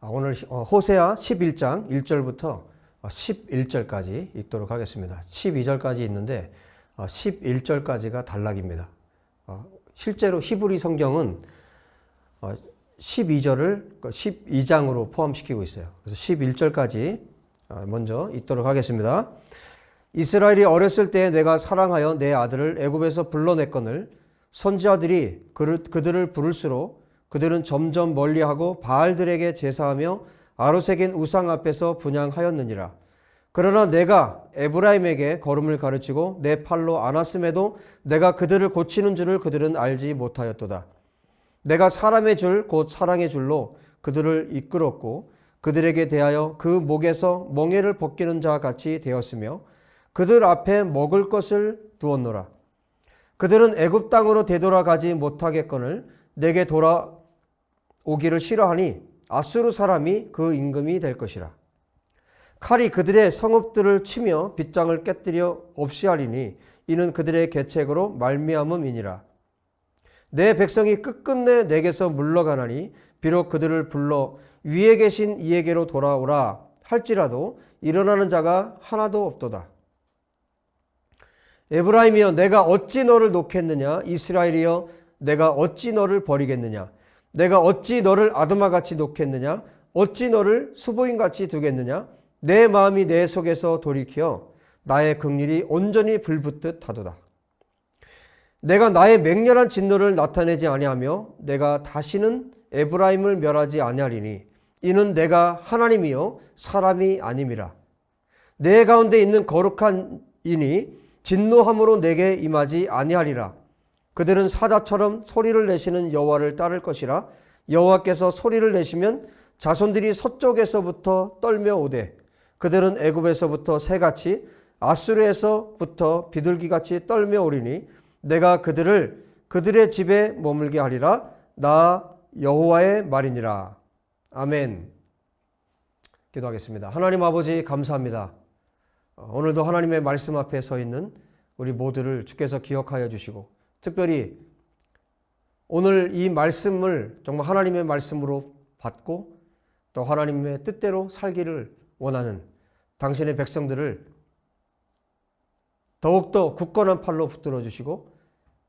오늘 호세아 11장 1절부터 11절까지 읽도록 하겠습니다. 12절까지 있는데 11절까지가 단락입니다. 실제로 히브리 성경은 12절을 12장으로 포함시키고 있어요. 그래서 11절까지 먼저 읽도록 하겠습니다. 이스라엘이 어렸을 때 내가 사랑하여 내 아들을 애굽에서 불러냈거늘 선지자들이 그들을 부를수록 그들은 점점 멀리하고 바알들에게 제사하며 아로새긴 우상 앞에서 분향하였느니라. 그러나 내가 에브라임에게 걸음을 가르치고 내 팔로 안았음에도 내가 그들을 고치는 줄을 그들은 알지 못하였도다. 내가 사람의 줄 곧 사랑의 줄로 그들을 이끌었고 그들에게 대하여 그 목에서 멍에를 벗기는 자 같이 되었으며 그들 앞에 먹을 것을 두었노라. 그들은 애굽 땅으로 되돌아가지 못하겠거늘 내게 돌아오기를 싫어하니 아수르 사람이 그 임금이 될 것이라. 칼이 그들의 성읍들을 치며 빗장을 깨뜨려 없이 하리니 이는 그들의 계책으로 말미암음이니라. 내 백성이 끝끝내 내게서 물러가나니 비록 그들을 불러 위에 계신 이에게로 돌아오라 할지라도 일어나는 자가 하나도 없도다. 에브라임이여 내가 어찌 너를 놓겠느냐. 이스라엘이여 내가 어찌 너를 버리겠느냐. 내가 어찌 너를 아드마같이 놓겠느냐. 어찌 너를 수보인같이 두겠느냐. 내 마음이 내 속에서 돌이켜 나의 긍휼이 온전히 불붙듯 하도다. 내가 나의 맹렬한 진노를 나타내지 아니하며 내가 다시는 에브라임을 멸하지 아니하리니 이는 내가 하나님이요 사람이 아님이라. 내 가운데 있는 거룩한 이니 진노함으로 내게 임하지 아니하리라. 그들은 사자처럼 소리를 내시는 여호와를 따를 것이라. 여호와께서 소리를 내시면 자손들이 서쪽에서부터 떨며 오되 그들은 애굽에서부터 새같이 아수르에서부터 비둘기같이 떨며 오리니 내가 그들을 그들의 집에 머물게 하리라. 나 여호와의 말이니라. 아멘. 기도하겠습니다. 하나님 아버지 감사합니다. 오늘도 하나님의 말씀 앞에 서 있는 우리 모두를 주께서 기억하여 주시고 특별히 오늘 이 말씀을 정말 하나님의 말씀으로 받고 또 하나님의 뜻대로 살기를 원하는 당신의 백성들을 더욱더 굳건한 팔로 붙들어 주시고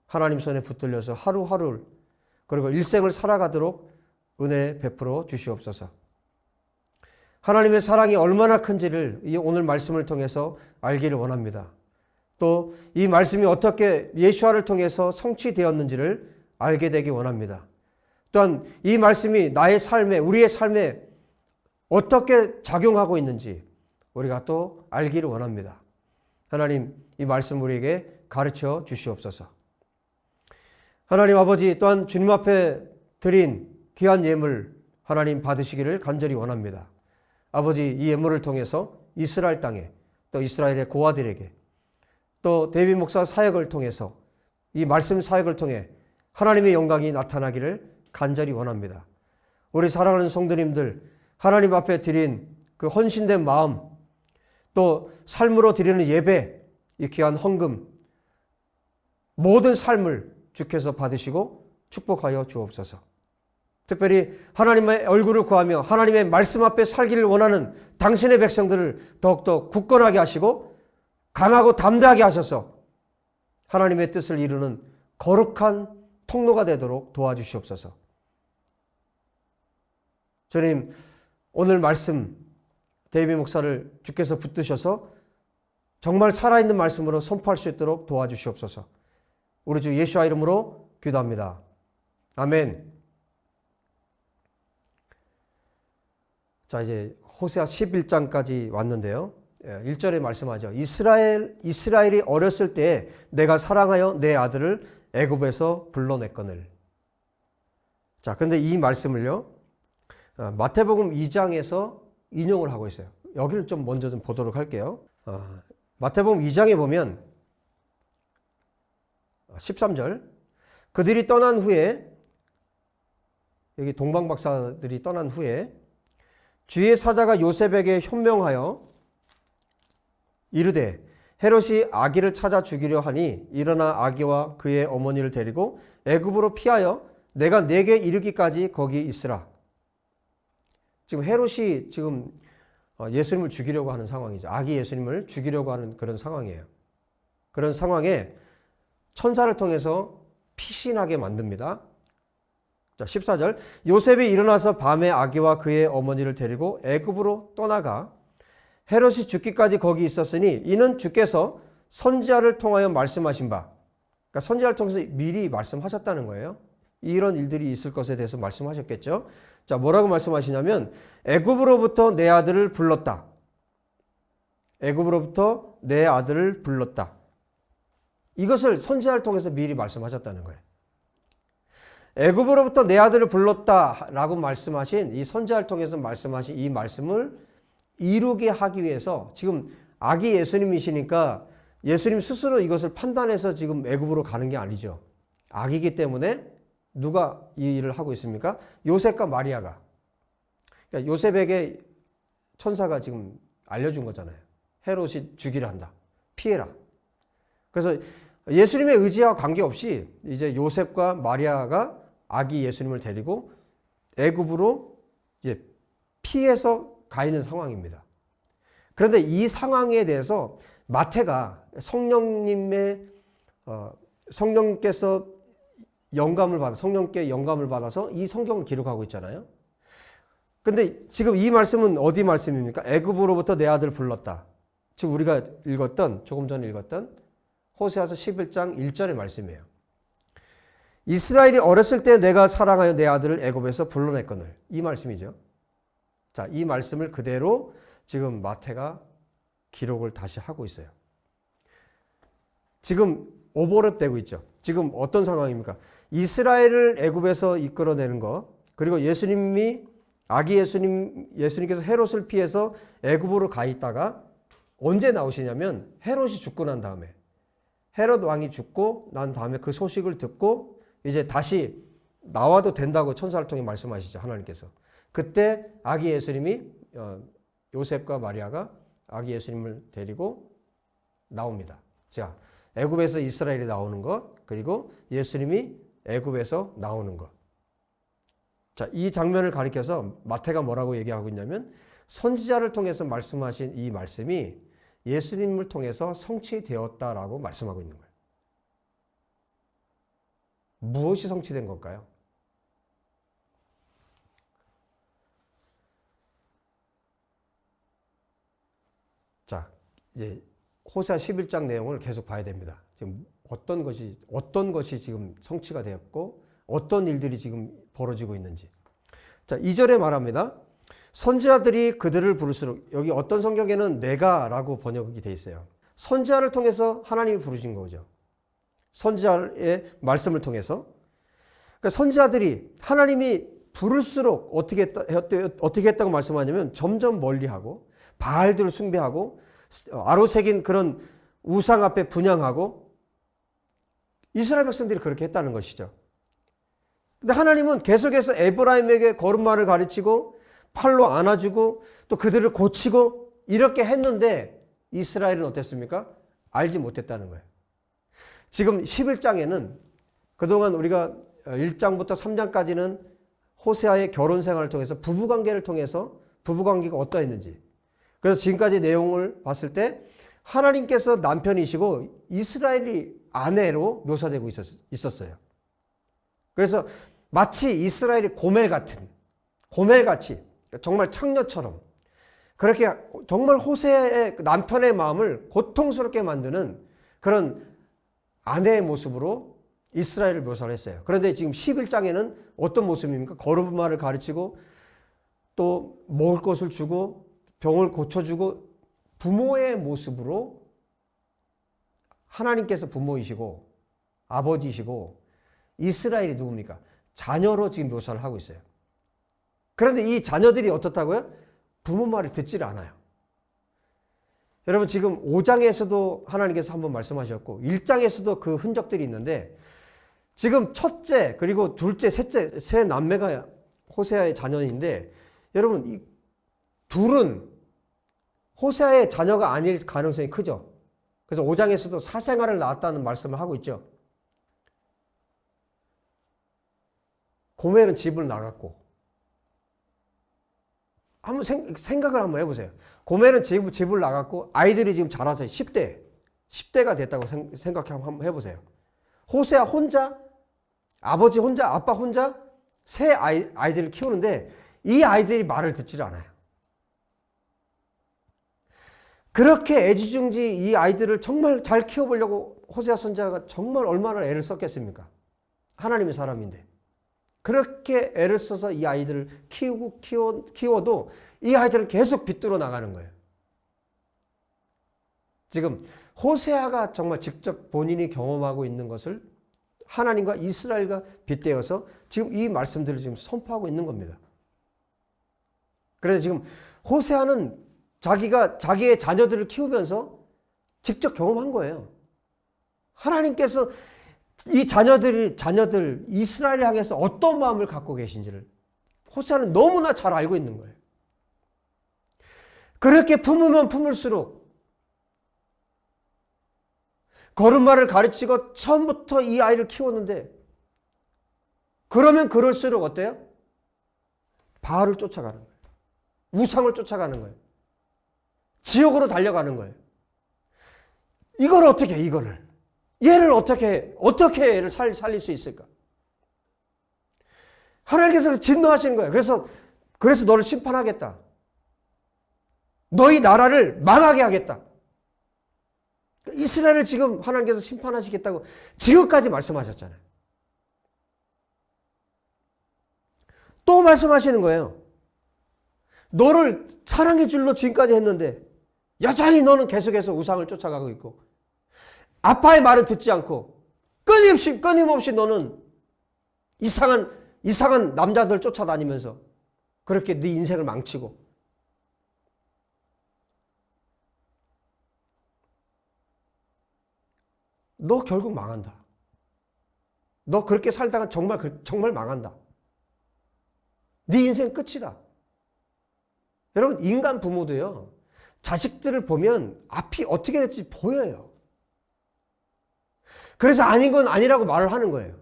하나님 손에 붙들려서 하루하루를 그리고 일생을 살아가도록 은혜 베풀어 주시옵소서. 하나님의 사랑이 얼마나 큰지를 이 오늘 말씀을 통해서 알기를 원합니다. 또 이 말씀이 어떻게 예수아를 통해서 성취되었는지를 알게 되기 원합니다. 또한 이 말씀이 나의 삶에 우리의 삶에 어떻게 작용하고 있는지 우리가 또 알기를 원합니다. 하나님 이 말씀 우리에게 가르쳐 주시옵소서. 하나님 아버지 또한 주님 앞에 드린 귀한 예물 하나님 받으시기를 간절히 원합니다. 아버지 이 예물을 통해서 이스라엘 땅에 또 이스라엘의 고아들에게 또 데이빗 목사 사역을 통해서 이 말씀 사역을 통해 하나님의 영광이 나타나기를 간절히 원합니다. 우리 사랑하는 성도님들 하나님 앞에 드린 그 헌신된 마음 또 삶으로 드리는 예배 이 귀한 헌금 모든 삶을 주께서 받으시고 축복하여 주옵소서. 특별히 하나님의 얼굴을 구하며 하나님의 말씀 앞에 살기를 원하는 당신의 백성들을 더욱더 굳건하게 하시고 강하고 담대하게 하셔서 하나님의 뜻을 이루는 거룩한 통로가 되도록 도와주시옵소서. 주님 오늘 말씀 데이빗 목사를 주께서 붙드셔서 정말 살아있는 말씀으로 선포할 수 있도록 도와주시옵소서. 우리 주 예수와 이름으로 기도합니다. 아멘. 자 이제 호세아 11장까지 왔는데요. 1절에 말씀하죠. 이스라엘이 어렸을 때 내가 사랑하여 내 아들을 애굽에서 불러냈거늘. 자 근데 이 말씀을요. 마태복음 2장에서 인용을 하고 있어요. 여기를 좀 먼저 좀 보도록 할게요. 마태복음 2장에 보면 13절 그들이 떠난 후에 여기 동방박사들이 떠난 후에 주의 사자가 요셉에게 현명하여 이르되 헤롯이 아기를 찾아 죽이려 하니 일어나 아기와 그의 어머니를 데리고 애굽으로 피하여 내가 내게 이르기까지 거기 있으라. 지금 헤롯이 지금 예수님을 죽이려고 하는 상황이죠. 아기 예수님을 죽이려고 하는 그런 상황이에요. 그런 상황에 천사를 통해서 피신하게 만듭니다. 자, 14절. 요셉이 일어나서 밤에 아기와 그의 어머니를 데리고 애굽으로 떠나가 헤롯이 죽기까지 거기 있었으니 이는 주께서 선지자를 통하여 말씀하신 바, 그러니까 선지자를 통해서 미리 말씀하셨다는 거예요. 이런 일들이 있을 것에 대해서 말씀하셨겠죠. 자, 뭐라고 말씀하시냐면 애굽으로부터 내 아들을 불렀다. 애굽으로부터 내 아들을 불렀다. 이것을 선지자를 통해서 미리 말씀하셨다는 거예요. 애굽으로부터 내 아들을 불렀다라고 말씀하신 이 선지자를 통해서 말씀하신 이 말씀을 이루게 하기 위해서 지금 아기 예수님이시니까 예수님 스스로 이것을 판단해서 지금 애굽으로 가는 게 아니죠. 아기이기 때문에 누가 이 일을 하고 있습니까? 요셉과 마리아가. 그러니까 요셉에게 천사가 지금 알려준 거잖아요. 헤롯이 죽이려 한다. 피해라. 그래서 예수님의 의지와 관계없이 이제 요셉과 마리아가 아기 예수님을 데리고 애굽으로 이제 피해서 가 있는 상황입니다. 그런데 이 상황에 대해서 마태가 성령께서 성령께 영감을 받아서 이 성경을 기록하고 있잖아요. 근데 지금 이 말씀은 어디 말씀입니까? 애굽으로부터 내 아들을 불렀다. 지금 우리가 조금 전에 읽었던 호세아서 11장 1절의 말씀이에요. 이스라엘이 어렸을 때 내가 사랑하여 내 아들을 애굽에서 불러냈거늘. 이 말씀이죠. 자, 이 말씀을 그대로 지금 마태가 기록을 다시 하고 있어요. 지금 오버랩되고 있죠. 지금 어떤 상황입니까? 이스라엘을 애굽에서 이끌어내는 것, 그리고 아기 예수님께서 헤롯을 피해서 애굽으로 가 있다가 언제 나오시냐면 헤롯이 죽고 난 다음에, 헤롯 왕이 죽고 난 다음에 그 소식을 듣고 이제 다시 나와도 된다고 천사를 통해 말씀하시죠. 하나님께서. 그때 아기 예수님이 요셉과 마리아가 아기 예수님을 데리고 나옵니다. 자, 애굽에서 이스라엘이 나오는 것, 그리고 예수님이 애굽에서 나오는 것. 자, 이 장면을 가리켜서 마태가 뭐라고 얘기하고 있냐면 선지자를 통해서 말씀하신 이 말씀이 예수님을 통해서 성취되었다라고 말씀하고 있는 거예요. 무엇이 성취된 걸까요? 자, 이제 호세아 11장 내용을 계속 봐야 됩니다. 지금 어떤 것이 지금 성취가 되었고 어떤 일들이 지금 벌어지고 있는지. 자, 2절에 말합니다. 선지자들이 그들을 부를수록, 여기 어떤 성경에는 내가라고 번역이 돼 있어요. 선지자를 통해서 하나님이 부르신 거죠. 선지자의 말씀을 통해서. 그러니까 선지자들이 하나님이 부를수록 어떻게 했다고 말씀하냐면 점점 멀리하고 바알들을 숭배하고 아로새긴 그런 우상 앞에 분향하고 이스라엘 백성들이 그렇게 했다는 것이죠. 근데 하나님은 계속해서 에브라임에게 거룩말을 가르치고 팔로 안아주고 또 그들을 고치고 이렇게 했는데 이스라엘은 어땠습니까? 알지 못했다는 거예요. 지금 11장에는 그동안 우리가 1장부터 3장까지는 호세아의 결혼 생활을 통해서 부부관계를 통해서 부부관계가 어떠했는지, 그래서 지금까지 내용을 봤을 때 하나님께서 남편이시고 이스라엘이 아내로 묘사되고 있었어요. 그래서 마치 이스라엘이 고멜같이 정말 창녀처럼 그렇게 정말 호세의 남편의 마음을 고통스럽게 만드는 그런 아내의 모습으로 이스라엘을 묘사를 했어요. 그런데 지금 11장에는 어떤 모습입니까? 거룩말을 가르치고 또 먹을 것을 주고 병을 고쳐주고 부모의 모습으로 하나님께서 부모이시고 아버지이시고 이스라엘이 누굽니까? 자녀로 지금 묘사를 하고 있어요. 그런데 이 자녀들이 어떻다고요? 부모 말을 듣지를 않아요. 여러분 지금 5장에서도 하나님께서 한번 말씀하셨고 1장에서도 그 흔적들이 있는데 지금 첫째 그리고 둘째 셋째 세 남매가 호세아의 자녀인데 여러분 이 둘은 호세아의 자녀가 아닐 가능성이 크죠. 그래서 5장에서도 사생아를 낳았다는 말씀을 하고 있죠. 고멜은 집을 나갔고 한번 생각을 한번 해보세요. 고멜은 집을 나갔고 아이들이 지금 자라서 10대가 됐다고 생각 한번 해보세요. 호세아 혼자, 아버지 혼자, 아빠 혼자 세 아이들을 키우는데 이 아이들이 말을 듣지를 않아요. 그렇게 애지중지 이 아이들을 정말 잘 키워보려고 호세아 선지자가 정말 얼마나 애를 썼겠습니까? 하나님의 사람인데. 그렇게 애를 써서 이 아이들을 키워도 이 아이들은 계속 비뚤어 나가는 거예요. 지금 호세아가 정말 직접 본인이 경험하고 있는 것을 하나님과 이스라엘과 빗대어서 지금 이 말씀들을 지금 선포하고 있는 겁니다. 그래서 지금 호세아는 자기가 자기의 자녀들을 키우면서 직접 경험한 거예요. 하나님께서 이 자녀들 이스라엘을 향해서 어떤 마음을 갖고 계신지를 호세아는 너무나 잘 알고 있는 거예요. 그렇게 품으면 품을수록 걸음마를 가르치고 처음부터 이 아이를 키웠는데 그러면 그럴수록 어때요? 바알을 쫓아가는 거예요. 우상을 쫓아가는 거예요. 지옥으로 달려가는 거예요. 이걸 어떻게 이거를 얘를 어떻게 얘를 살릴 수 있을까? 하나님께서 진노하신 거예요. 그래서 너를 심판하겠다. 너희 나라를 망하게 하겠다. 이스라엘을 지금 하나님께서 심판하시겠다고 지금까지 말씀하셨잖아요. 또 말씀하시는 거예요. 너를 사랑의 줄로 지금까지 했는데 여전히 너는 계속해서 우상을 쫓아가고 있고 아빠의 말을 듣지 않고 끊임없이 너는 이상한 남자들 쫓아다니면서 그렇게 네 인생을 망치고 너 결국 망한다. 너 그렇게 살다가 정말 망한다. 네 인생 끝이다. 여러분 인간 부모도요. 자식들을 보면 앞이 어떻게 될지 보여요. 그래서 아닌 건 아니라고 말을 하는 거예요.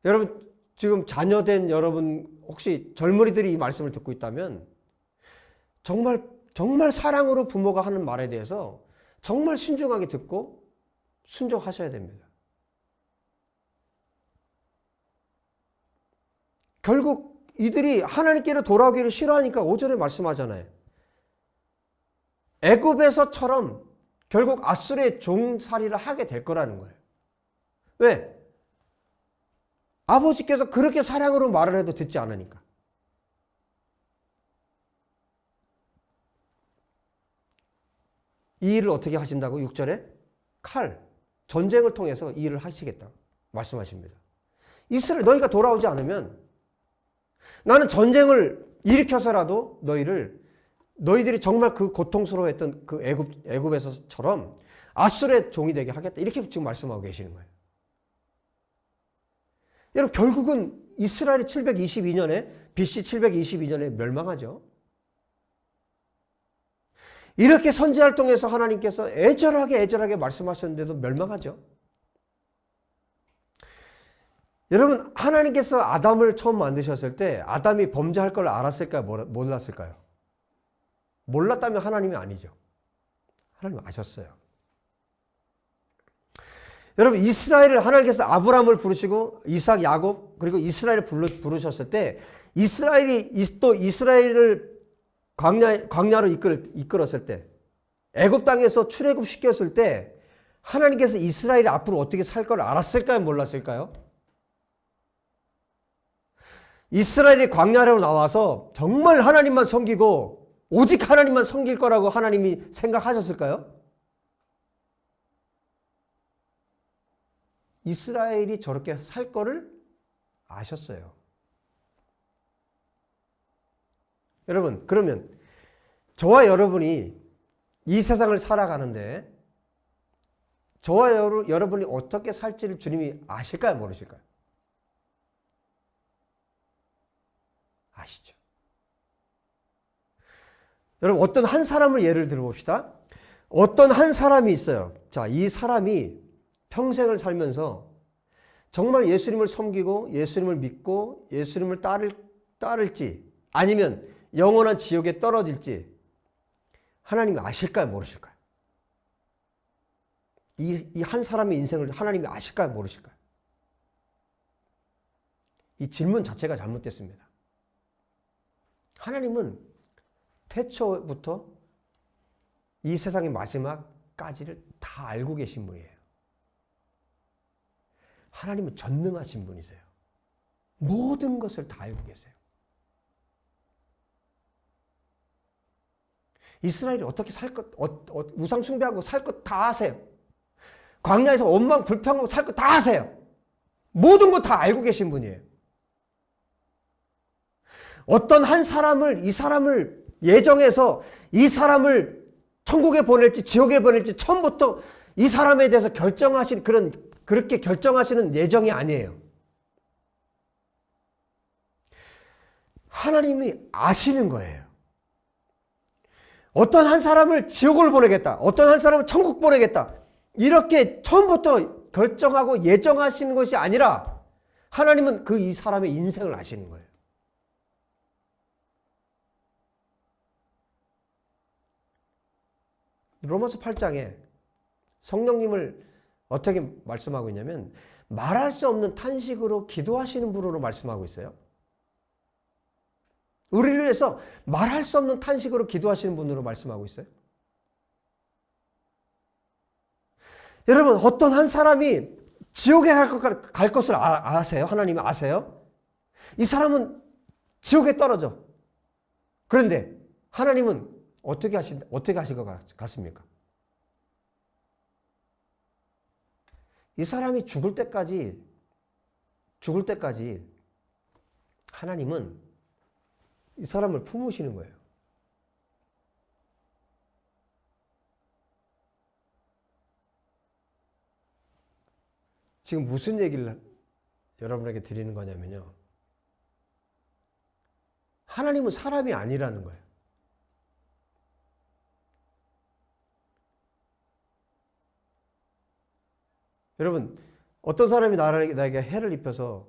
여러분 지금 자녀된 여러분 혹시 젊은이들이 이 말씀을 듣고 있다면 정말 사랑으로 부모가 하는 말에 대해서 정말 신중하게 듣고 순종하셔야 됩니다. 결국 이들이 하나님께로 돌아오기를 싫어하니까 5절에 말씀하잖아요. 애굽에서처럼 결국 아수르의 종살이를 하게 될 거라는 거예요. 왜? 아버지께서 그렇게 사랑으로 말을 해도 듣지 않으니까. 이 일을 어떻게 하신다고? 6절에 전쟁을 통해서 이 일을 하시겠다 말씀하십니다. 이스라엘 너희가 돌아오지 않으면 나는 전쟁을 일으켜서라도 너희들이 정말 그 고통스러워했던 그 애굽에서처럼 아수르의 종이 되게 하겠다. 이렇게 지금 말씀하고 계시는 거예요. 여러분 결국은 이스라엘이 BC 722년에 멸망하죠. 이렇게 선지 활동에서 하나님께서 애절하게 말씀하셨는데도 멸망하죠. 여러분 하나님께서 아담을 처음 만드셨을 때 아담이 범죄할 걸 알았을까요? 몰랐을까요? 몰랐다면 하나님이 아니죠. 하나님 아셨어요. 여러분 이스라엘을 하나님께서 아브라함을 부르시고 이삭, 야곱 그리고 이스라엘을 부르셨을 때 이스라엘을 광야로 이끌었을 때 애굽 땅에서 출애굽 시켰을 때 하나님께서 이스라엘이 앞으로 어떻게 살 걸 알았을까요? 몰랐을까요? 이스라엘이 광야로 나와서 정말 하나님만 섬기고 오직 하나님만 섬길 거라고 하나님이 생각하셨을까요? 이스라엘이 저렇게 살 거를 아셨어요. 여러분 그러면 저와 여러분이 이 세상을 살아가는데 저와 여러분이 어떻게 살지를 주님이 아실까요? 모르실까요? 아시죠? 여러분 어떤 한 사람을 예를 들어봅시다. 어떤 한 사람이 있어요. 자, 이 사람이 평생을 살면서 정말 예수님을 섬기고 예수님을 믿고 예수님을 따를지 아니면 영원한 지옥에 떨어질지 하나님이 아실까요? 모르실까요? 이 한 사람의 인생을 하나님이 아실까요? 모르실까요? 이 질문 자체가 잘못됐습니다. 하나님은 태초부터 이 세상의 마지막까지를 다 알고 계신 분이에요. 하나님은 전능하신 분이세요. 모든 것을 다 알고 계세요. 이스라엘이 어떻게 살 것, 우상 숭배하고 살 것 다 아세요. 광야에서 원망 불평하고 살 것 다 아세요. 모든 것 다 알고 계신 분이에요. 어떤 한 사람을, 이 사람을 예정해서 이 사람을 천국에 보낼지 지옥에 보낼지 처음부터 이 사람에 대해서 결정하신 그렇게 결정하시는 예정이 아니에요. 하나님이 아시는 거예요. 어떤 한 사람을 지옥을 보내겠다. 어떤 한 사람을 천국 보내겠다. 이렇게 처음부터 결정하고 예정하시는 것이 아니라 하나님은 이 사람의 인생을 아시는 거예요. 로마서 8장에 성령님을 어떻게 말씀하고 있냐면 말할 수 없는 탄식으로 기도하시는 분으로 말씀하고 있어요. 우리를 위해서 말할 수 없는 탄식으로 기도하시는 분으로 말씀하고 있어요. 여러분, 어떤 한 사람이 지옥에 갈 것을 아세요? 하나님이 아세요? 이 사람은 지옥에 떨어져. 그런데 하나님은 어떻게 하실 것 같습니까? 이 사람이 죽을 때까지 하나님은 이 사람을 품으시는 거예요. 지금 무슨 얘기를 여러분에게 드리는 거냐면요. 하나님은 사람이 아니라는 거예요. 여러분, 어떤 사람이 나에게 해를 입혀서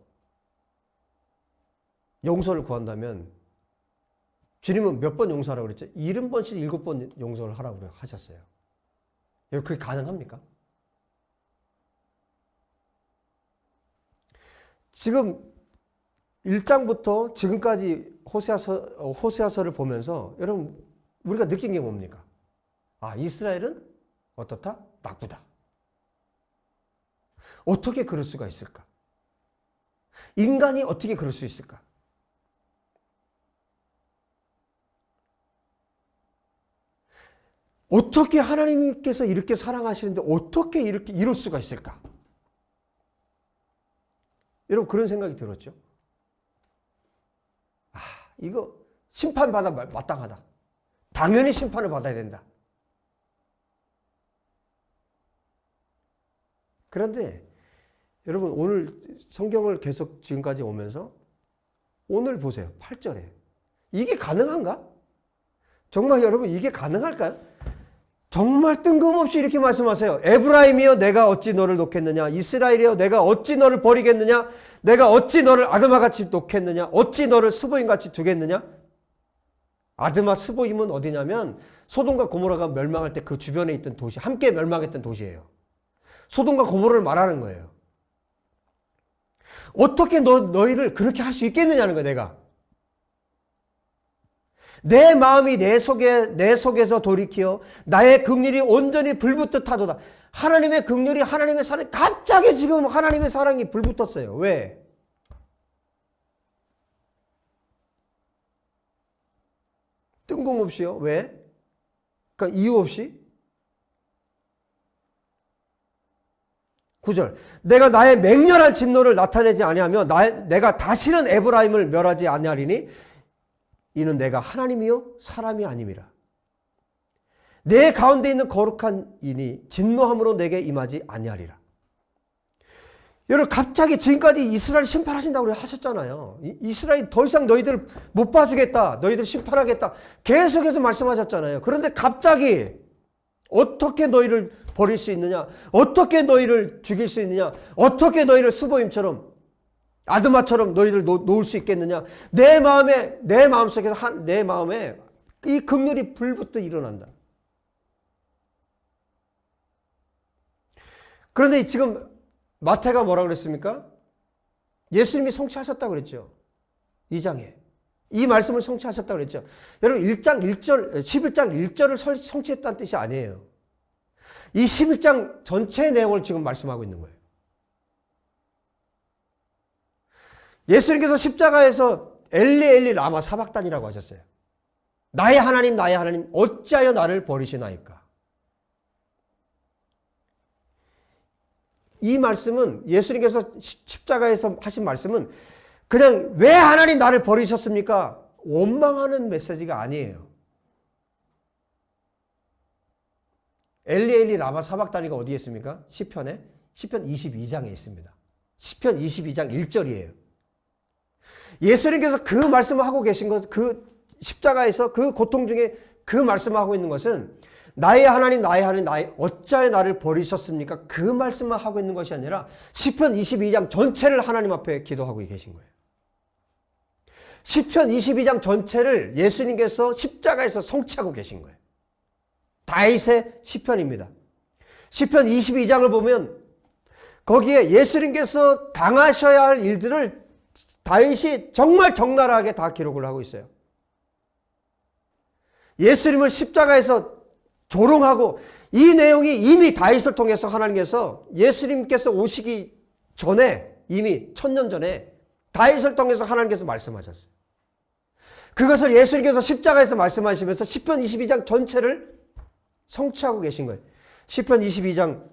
용서를 구한다면 주님은 몇 번 용서하라고 그랬죠? 70번씩 7번 용서를 하라고 하셨어요. 그게 가능합니까? 지금 1장부터 지금까지 호세아서를 보면서 여러분 우리가 느낀 게 뭡니까? 아, 이스라엘은 어떻다? 나쁘다. 어떻게 그럴 수가 있을까? 인간이 어떻게 그럴 수 있을까? 어떻게 하나님께서 이렇게 사랑하시는데 어떻게 이렇게 이럴 수가 있을까? 여러분 그런 생각이 들었죠? 아, 이거 심판받아 마땅하다. 당연히 심판을 받아야 된다. 그런데 여러분 오늘 성경을 계속 지금까지 오면서 오늘 보세요. 8절에. 이게 가능한가? 정말 여러분 이게 가능할까요? 정말 뜬금없이 이렇게 말씀하세요. 에브라임이여 내가 어찌 너를 놓겠느냐. 이스라엘이여 내가 어찌 너를 버리겠느냐. 내가 어찌 너를 아드마같이 놓겠느냐. 어찌 너를 스보임같이 두겠느냐. 아드마 스보임은 어디냐면 소돔과 고모라가 멸망할 때 그 주변에 있던 도시, 함께 멸망했던 도시예요. 소돔과 고모라를 말하는 거예요. 어떻게 너희를 그렇게 할 수 있겠느냐는 거예요. 내가. 내 마음이 내 속에서 돌이키어 나의 긍휼이 온전히 불붙듯 하도다. 하나님의 긍휼이 하나님의 사랑이 갑자기 지금 하나님의 사랑이 불붙었어요. 왜? 뜬금없이요. 왜? 그러니까 이유 없이. 9절. 내가 나의 맹렬한 진노를 나타내지 아니하며 내가 다시는 에브라임을 멸하지 아니하리니 이는 내가 하나님이요 사람이 아님이라. 내 가운데 있는 거룩한 이니 진노함으로 내게 임하지 아니하리라. 여러분 갑자기 지금까지 이스라엘 심판하신다고 하셨잖아요. 이스라엘 더 이상 너희들 못 봐주겠다. 너희들 심판하겠다. 계속해서 말씀하셨잖아요. 그런데 갑자기 어떻게 너희를 버릴 수 있느냐? 어떻게 너희를 죽일 수 있느냐? 어떻게 너희를 수보임처럼 아드마처럼 너희들 놓을 수 있겠느냐? 내 마음속에서 내 마음에 이 긍휼이 불붙어 일어난다. 그런데 지금 마태가 뭐라고 그랬습니까? 예수님이 성취하셨다고 그랬죠. 2장에. 이 말씀을 성취하셨다고 그랬죠. 여러분 11장 1절을 성취했다는 뜻이 아니에요. 이 11장 전체의 내용을 지금 말씀하고 있는 거예요. 예수님께서 십자가에서 엘리 엘리 라마 사박단이라고 하셨어요. 나의 하나님 어찌하여 나를 버리시나이까. 이 말씀은 예수님께서 십자가에서 하신 말씀은 그냥 왜 하나님 나를 버리셨습니까? 원망하는 메시지가 아니에요. 엘리 엘리 라마 사박단이가 어디에 있습니까? 시편 22장에 있습니다. 시편 22장 1절이에요. 예수님께서 그 말씀을 하고 계신 것, 그 십자가에서 그 고통 중에 그 말씀을 하고 있는 것은 나의 하나님 어찌하여 나를 버리셨습니까? 그 말씀만 하고 있는 것이 아니라 시편 22장 전체를 하나님 앞에 기도하고 계신 거예요. 시편 22장 전체를 예수님께서 십자가에서 성취하고 계신 거예요. 다윗의 시편입니다. 시편 22장을 보면 거기에 예수님께서 당하셔야 할 일들을 다윗이 정말 적나라하게 다 기록을 하고 있어요. 예수님을 십자가에서 조롱하고 이 내용이 이미 다윗을 통해서 하나님께서 예수님께서 오시기 전에 이미 1000년 전에 다윗을 통해서 하나님께서 말씀하셨어요. 그것을 예수님께서 십자가에서 말씀하시면서 시편 22장 전체를 성취하고 계신 거예요. 시편 22장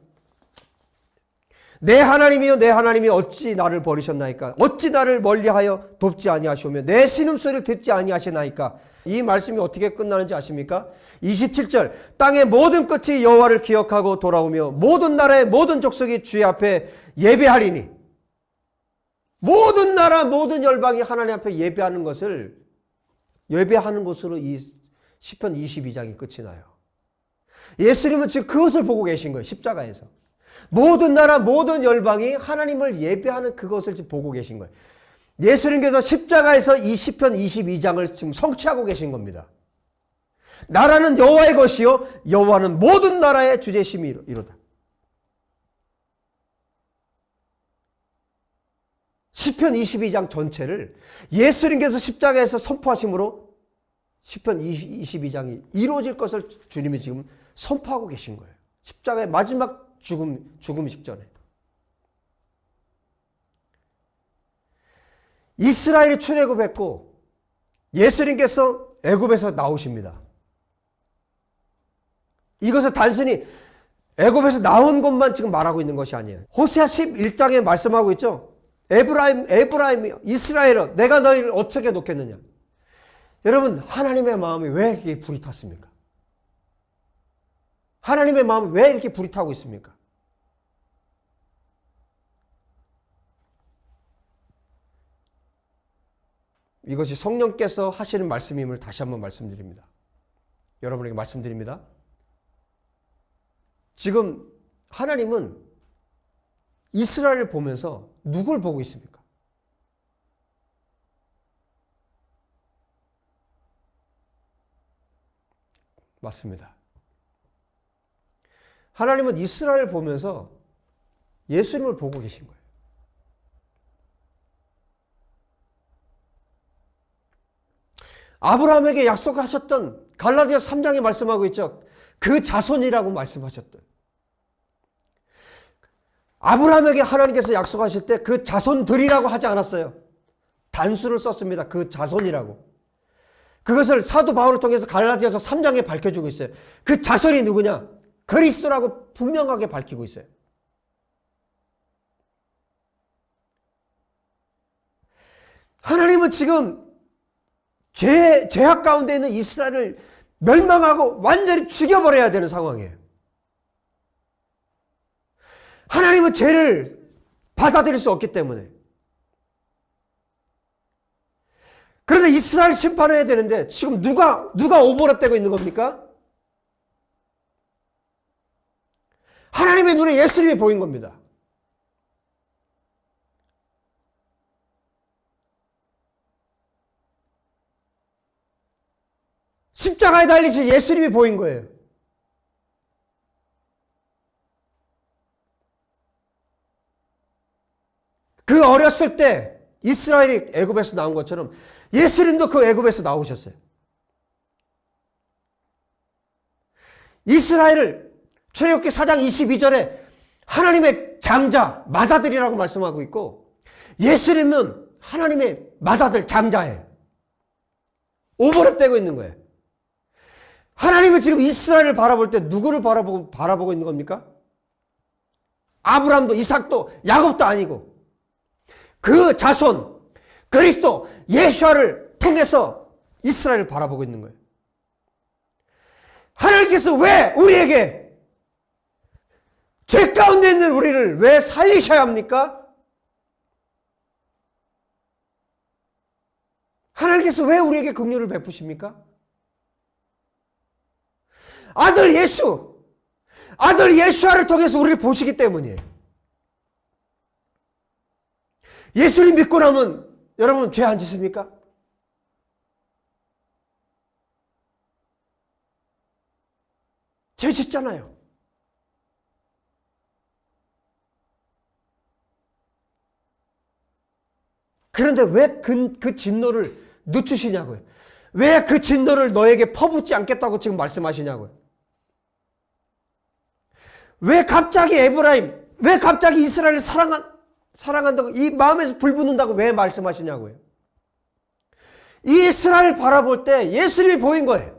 내 하나님이여 내 하나님이 어찌 나를 버리셨나이까? 어찌 나를 멀리하여 돕지 아니하시오며 내 신음소리를 듣지 아니하시나이까? 이 말씀이 어떻게 끝나는지 아십니까? 27절 땅의 모든 끝이 여호와를 기억하고 돌아오며 모든 나라의 모든 족속이 주의 앞에 예배하리니 모든 나라 모든 열방이 하나님 앞에 예배하는 것으로 이 시편 22장이 끝이 나요. 예수님은 지금 그것을 보고 계신 거예요. 십자가에서. 모든 나라 모든 열방이 하나님을 예배하는 그것을 지금 보고 계신 거예요. 예수님께서 십자가에서 이 시편 22장을 지금 성취하고 계신 겁니다. 나라는 여호와의 것이요 여호와는 모든 나라의 주제심이로다. 시편 22장 전체를 예수님께서 십자가에서 선포하심으로 시편 22장이 이루어질 것을 주님이 지금 선포하고 계신 거예요. 십자가의 마지막 죽음 직전에. 이스라엘이 출애굽했고 예수님께서 애굽에서 나오십니다. 이것은 단순히 애굽에서 나온 것만 지금 말하고 있는 것이 아니에요. 호세아 11장에 말씀하고 있죠. 에브라임이여 이스라엘아 내가 너희를 어떻게 놓겠느냐. 여러분 하나님의 마음이 왜 이렇게 불이 탔습니까? 하나님의 마음이 왜 이렇게 불이 타고 있습니까? 이것이 성령께서 하시는 말씀임을 다시 한번 말씀드립니다. 여러분에게 말씀드립니다. 지금 하나님은 이스라엘을 보면서 누굴 보고 있습니까? 맞습니다. 하나님은 이스라엘을 보면서 예수님을 보고 계신 거예요. 아브라함에게 약속하셨던 갈라디아 3장에 말씀하고 있죠. 그 자손이라고 말씀하셨던. 아브라함에게 하나님께서 약속하실 때 그 자손들이라고 하지 않았어요. 단수를 썼습니다. 그 자손이라고. 그것을 사도 바울을 통해서 갈라디아서 3장에 밝혀주고 있어요. 그 자손이 누구냐? 그리스도라고 분명하게 밝히고 있어요. 하나님은 지금 죄악 가운데 있는 이스라엘을 멸망하고 완전히 죽여버려야 되는 상황이에요. 하나님은 죄를 받아들일 수 없기 때문에. 그래서 이스라엘 심판해야 되는데 지금 누가 오버랩되고 있는 겁니까? 하나님의 눈에 예수님이 보인 겁니다. 십자가에 달리신 예수님이 보인 거예요. 그 어렸을 때 이스라엘이 애굽에서 나온 것처럼 예수님도 그 애굽에서 나오셨어요. 이스라엘을 출애굽기 4장 22절에 하나님의 장자, 맏아들이라고 말씀하고 있고, 예수님은 하나님의 맏아들, 장자예요. 오버랩되고 있는 거예요. 하나님은 지금 이스라엘을 바라볼 때 누구를 바라보고 있는 겁니까? 아브라함도 이삭도 야곱도 아니고 그 자손 그리스도 예수아를 통해서 이스라엘을 바라보고 있는 거예요. 하나님께서 왜 우리에게 죄 가운데 있는 우리를 왜 살리셔야 합니까? 하나님께서 왜 우리에게 긍휼을 베푸십니까? 아들 예수아를 통해서 우리를 보시기 때문이에요. 예수님 믿고 나면 여러분 죄 안 짓습니까? 죄 짓잖아요. 그런데 왜 그 진노를 늦추시냐고요. 왜 그 진노를 너에게 퍼붓지 않겠다고 지금 말씀하시냐고요. 왜 갑자기 왜 갑자기 이스라엘을 사랑한다고, 이 마음에서 불붙는다고 왜 말씀하시냐고요. 이 이스라엘을 바라볼 때 예수님이 보인 거예요.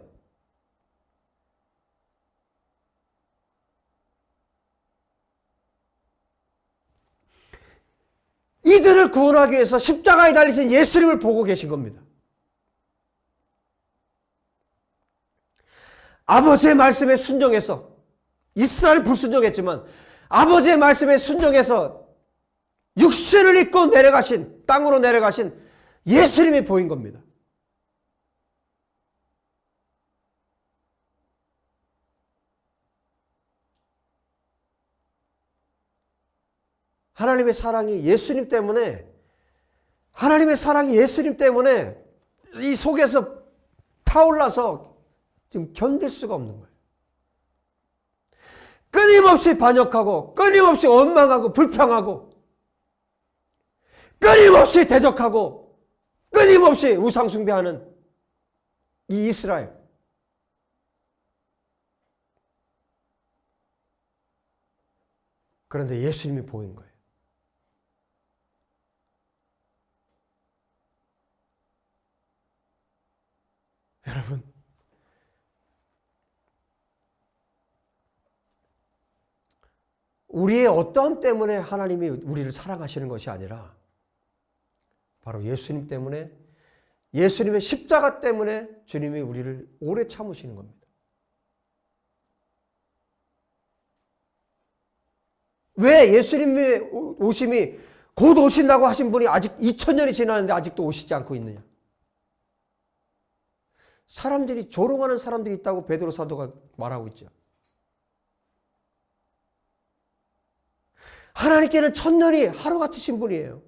이들을 구원하기 위해서 십자가에 달리신 예수님을 보고 계신 겁니다. 아버지의 말씀에 순종해서, 이스라엘은 불순종했지만 아버지의 말씀에 순종해서 육신을 입고 땅으로 내려가신 예수님이 보인 겁니다. 하나님의 사랑이 예수님 때문에 이 속에서 타올라서 지금 견딜 수가 없는 거예요. 끊임없이 반역하고, 끊임없이 원망하고, 불평하고, 끊임없이 대적하고, 끊임없이 우상숭배하는 이 이스라엘. 그런데 예수님이 보인 거예요. 여러분, 우리의 어떠함 때문에 하나님이 우리를 사랑하시는 것이 아니라 바로 예수님 때문에, 예수님의 십자가 때문에 주님이 우리를 오래 참으시는 겁니다. 왜 예수님의 오심이 곧 오신다고 하신 분이 아직 2000년이 지났는데 아직도 오시지 않고 있느냐? 사람들이, 조롱하는 사람들이 있다고 베드로 사도가 말하고 있죠. 하나님께는 1000년이 하루 같으신 분이에요.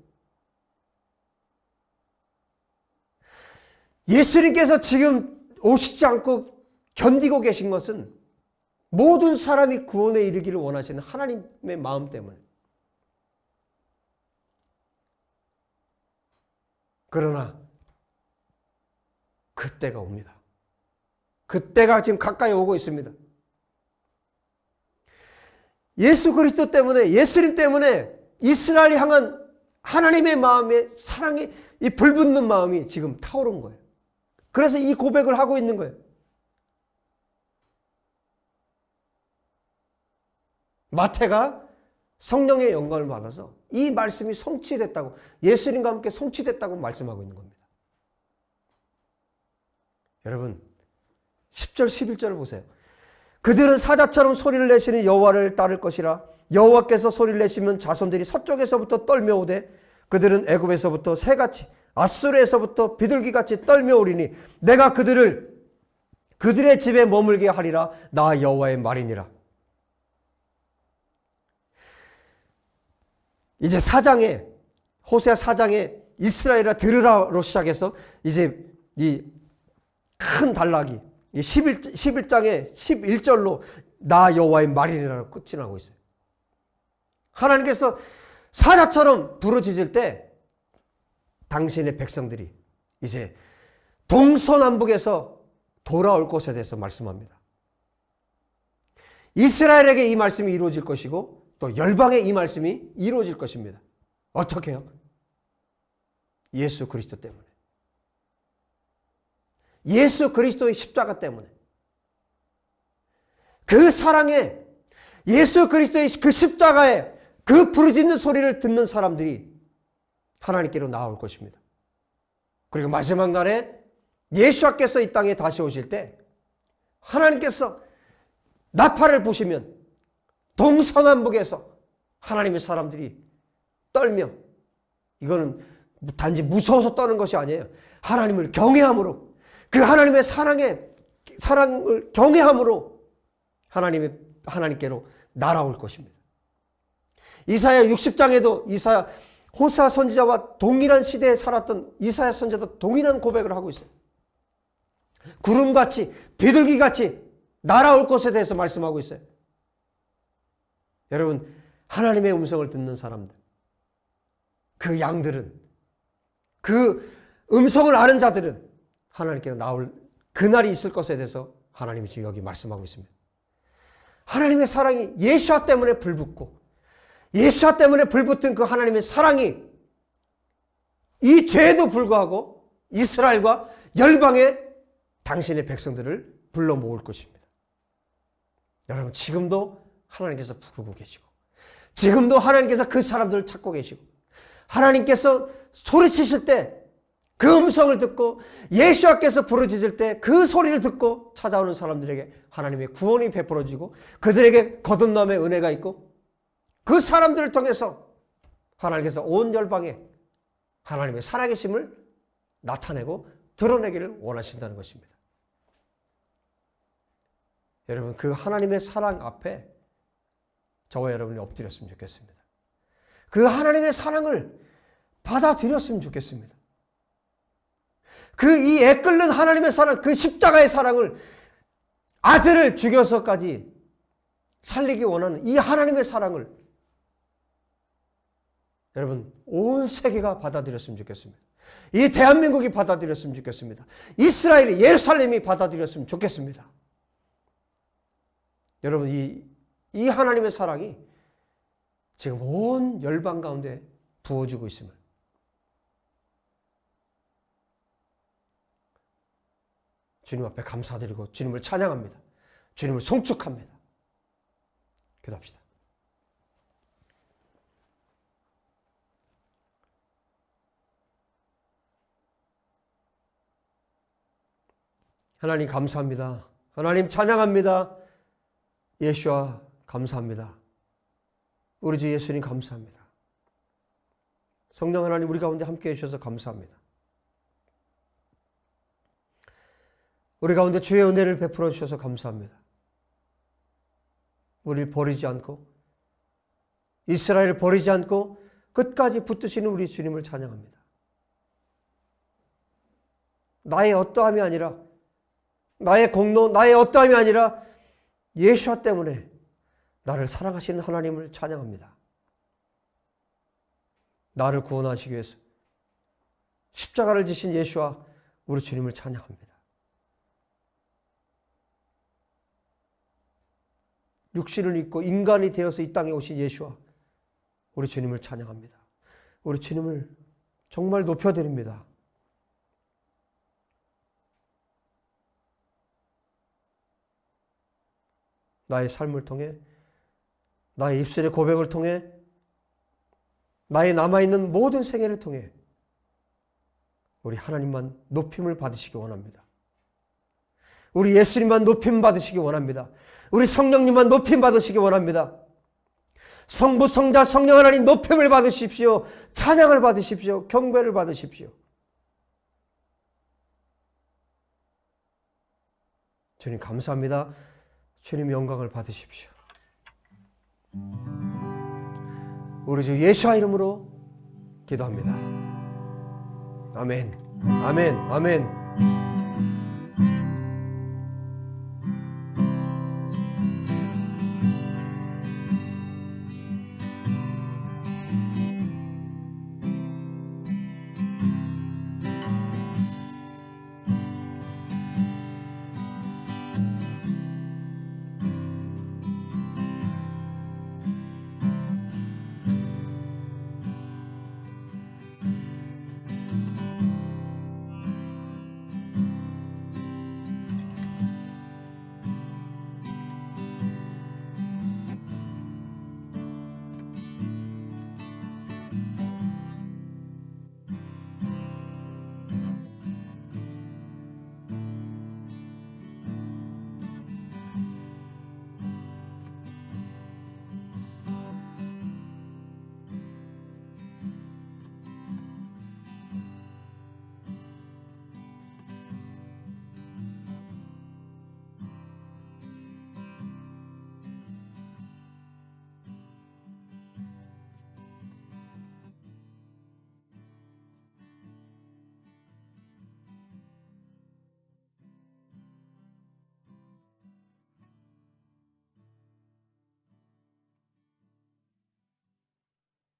예수님께서 지금 오시지 않고 견디고 계신 것은 모든 사람이 구원에 이르기를 원하시는 하나님의 마음 때문에. 그러나 그때가 옵니다. 그때가 지금 가까이 오고 있습니다. 예수 그리스도 때문에, 예수님 때문에 이스라엘이 향한 하나님의 마음의 사랑이, 이 불붙는 마음이 지금 타오른 거예요. 그래서 이 고백을 하고 있는 거예요. 마태가 성령의 영감을 받아서 이 말씀이 성취됐다고, 예수님과 함께 성취됐다고 말씀하고 있는 겁니다. 여러분, 10절 11절을 보세요. 그들은 사자처럼 소리를 내시는 여호와를 따를 것이라. 여호와께서 소리를 내시면 자손들이 서쪽에서부터 떨며오되 그들은 애굽에서부터 새같이 아수르에서부터 비둘기같이 떨며오리니 내가 그들의 집에 머물게 하리라. 나 여호와의 말이니라. 이제 호세아 4장에 이스라엘아 들으라로 시작해서 이제 이 큰 단락이 이 11장의 11절로 나 여호와의 말이니라고 끝이 나고 있어요. 하나님께서 사자처럼 부르짖을 때 당신의 백성들이 이제 동서남북에서 돌아올 것에 대해서 말씀합니다. 이스라엘에게 이 말씀이 이루어질 것이고 또 열방에 이 말씀이 이루어질 것입니다. 어떻게 해요? 예수 그리스도 때문에. 예수 그리스도의 십자가 때문에. 그 사랑에 예수 그리스도의 그 십자가에 그 부르짖는 소리를 듣는 사람들이 하나님께로 나올 것입니다. 그리고 마지막 날에 예수께서 이 땅에 다시 오실 때 하나님께서 나팔을 부시면 동서남북에서 하나님의 사람들이 떨며, 이거는 단지 무서워서 떠는 것이 아니에요. 하나님을 경외함으로, 그 하나님의 사랑을 경외함으로 하나님께로 날아올 것입니다. 이사야 60장에도 호사 선지자와 동일한 시대에 살았던 이사야 선지자도 동일한 고백을 하고 있어요. 구름같이 비둘기같이 날아올 것에 대해서 말씀하고 있어요. 여러분, 하나님의 음성을 듣는 사람들, 그 양들은, 그 음성을 아는 자들은 하나님께서 나올 그날이 있을 것에 대해서 하나님이 지금 여기 말씀하고 있습니다. 하나님의 사랑이 예수와 때문에 불붙고, 예수와 때문에 불붙은 그 하나님의 사랑이 이 죄에도 불구하고 이스라엘과 열방에 당신의 백성들을 불러 모을 것입니다. 여러분, 지금도 하나님께서 부르고 계시고, 지금도 하나님께서 그 사람들을 찾고 계시고, 하나님께서 소리치실 때 그 음성을 듣고 예수께서 부르짖을 때 그 소리를 듣고 찾아오는 사람들에게 하나님의 구원이 베풀어지고 그들에게 거듭남의 은혜가 있고, 그 사람들을 통해서 하나님께서 온 열방에 하나님의 살아계심을 나타내고 드러내기를 원하신다는 것입니다. 여러분, 그 하나님의 사랑 앞에 저와 여러분이 엎드렸으면 좋겠습니다. 그 하나님의 사랑을 받아들였으면 좋겠습니다. 그 이 애끓는 하나님의 사랑, 그 십자가의 사랑을, 아들을 죽여서까지 살리기 원하는 이 하나님의 사랑을 여러분, 온 세계가 받아들였으면 좋겠습니다. 이 대한민국이 받아들였으면 좋겠습니다. 이스라엘이, 예루살렘이 받아들였으면 좋겠습니다. 여러분, 이 하나님의 사랑이 지금 온 열방 가운데 부어지고 있음을 주님 앞에 감사드리고 주님을 찬양합니다. 주님을 송축합니다. 기도합시다. 하나님 감사합니다. 하나님 찬양합니다. 예수와 감사합니다. 우리 주 예수님 감사합니다. 성령 하나님, 우리 가운데 함께 해주셔서 감사합니다. 우리 가운데 주의 은혜를 베풀어 주셔서 감사합니다. 우리를 버리지 않고, 이스라엘을 버리지 않고 끝까지 붙드시는 우리 주님을 찬양합니다. 나의 어떠함이 아니라, 나의 공로, 나의 어떠함이 아니라 예수와 때문에 나를 사랑하시는 하나님을 찬양합니다. 나를 구원하시기 위해서 십자가를 지신 예수와 우리 주님을 찬양합니다. 육신을 입고 인간이 되어서 이 땅에 오신 예수와 우리 주님을 찬양합니다. 우리 주님을 정말 높여드립니다. 나의 삶을 통해, 나의 입술의 고백을 통해, 나의 남아있는 모든 생애를 통해 우리 하나님만 높임을 받으시기 원합니다. 우리 예수님만 높임 받으시기 원합니다. 우리 성령님만 높임 받으시기 원합니다. 성부, 성자, 성령 하나님 높임을 받으십시오. 찬양을 받으십시오. 경배를 받으십시오. 주님 감사합니다. 주님 영광을 받으십시오. 우리 주 예수와 이름으로 기도합니다. 아멘, 아멘, 아멘.